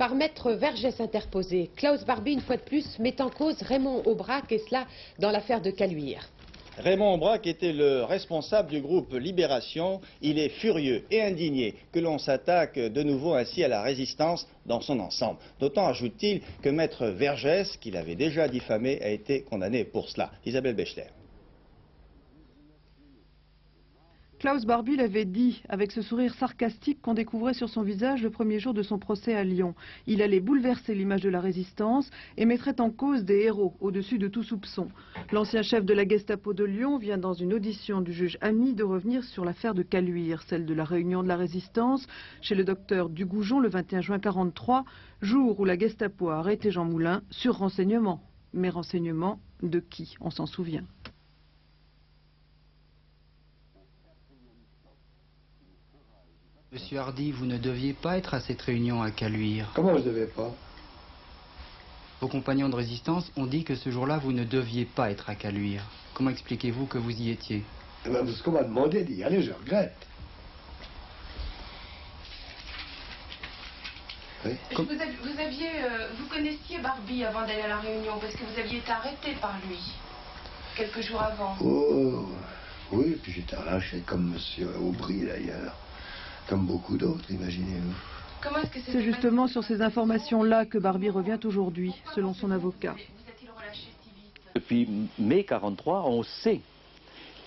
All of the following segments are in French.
par maître Vergès interposé. Klaus Barbie, une fois de plus, met en cause Raymond Aubrac, et cela dans l'affaire de Caluire. Raymond Aubrac était le responsable du groupe Libération. Il est furieux et indigné que l'on s'attaque de nouveau ainsi à la résistance dans son ensemble. D'autant, ajoute-t-il, que maître Vergès, qu'il avait déjà diffamé, a été condamné pour cela. Isabelle Bechler. Klaus Barbie l'avait dit, avec ce sourire sarcastique qu'on découvrait sur son visage le premier jour de son procès à Lyon. Il allait bouleverser l'image de la résistance et mettrait en cause des héros au-dessus de tout soupçon. L'ancien chef de la Gestapo de Lyon vient dans une audition du juge Ami de revenir sur l'affaire de Caluire, celle de la réunion de la résistance chez le docteur Dugoujon le 21 juin 1943, jour où la Gestapo a arrêté Jean Moulin sur renseignement. Mais renseignement de qui? On s'en souvient. Monsieur Hardy, vous ne deviez pas être à cette réunion à Caluire. Comment je ne devais pas? Vos compagnons de résistance ont dit que ce jour-là, vous ne deviez pas être à Caluire. Comment expliquez-vous que vous y étiez? Eh ben, parce qu'on m'a demandé d'y aller, je regrette. Oui. Vous connaissiez Barbie avant d'aller à la réunion, parce que vous aviez été arrêté par lui, quelques jours avant. Oh, oui, puis j'étais relâché comme monsieur Aubry d'ailleurs. Comme beaucoup d'autres, imaginez-vous. C'est justement sur ces informations-là que Barbie revient aujourd'hui, selon son avocat. Depuis mai 1943, on sait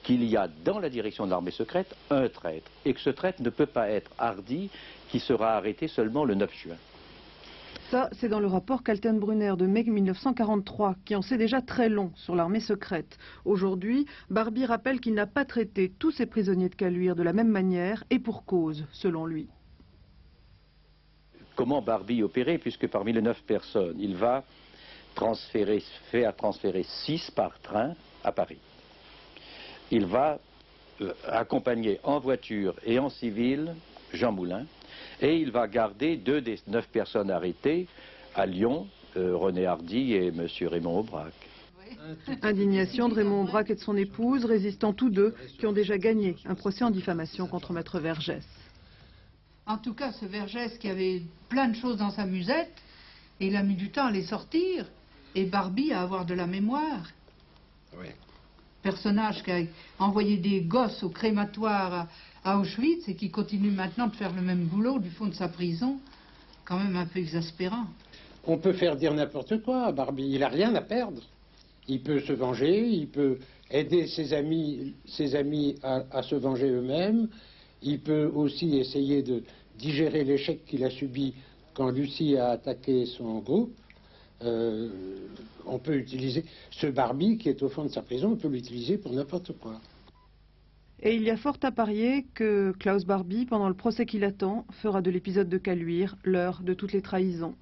qu'il y a dans la direction de l'armée secrète un traître, et que ce traître ne peut pas être Hardy, qui sera arrêté seulement le 9 juin. Ça, c'est dans le rapport Kaltenbrunner de mai 1943, qui en sait déjà très long sur l'armée secrète. Aujourd'hui, Barbie rappelle qu'il n'a pas traité tous ses prisonniers de Caluire de la même manière et pour cause, selon lui. Comment Barbie opérait, puisque parmi les 9 personnes, il va faire transférer 6 par train à Paris. Il va accompagner en voiture et en civil Jean Moulin, et il va garder 2 des 9 personnes arrêtées à Lyon, René Hardy et M. Raymond Aubrac. Indignation de Raymond Aubrac et de son épouse, résistant tous deux, qui ont déjà gagné un procès en diffamation contre maître Vergès. En tout cas, ce Vergès qui avait plein de choses dans sa musette, et il a mis du temps à les sortir, et Barbie à avoir de la mémoire. Oui. Personnage qui a envoyé des gosses au crématoire à Auschwitz et qui continue maintenant de faire le même boulot du fond de sa prison, quand même un peu exaspérant. On peut faire dire n'importe quoi à Barbie, il n'a rien à perdre. Il peut se venger, il peut aider ses amis à se venger eux-mêmes, il peut aussi essayer de digérer l'échec qu'il a subi quand Lucie a attaqué son groupe. On peut utiliser ce Barbie qui est au fond de sa prison, on peut l'utiliser pour n'importe quoi. Et il y a fort à parier que Klaus Barbie, pendant le procès qui l'attend, fera de l'épisode de Caluire l'heure de toutes les trahisons.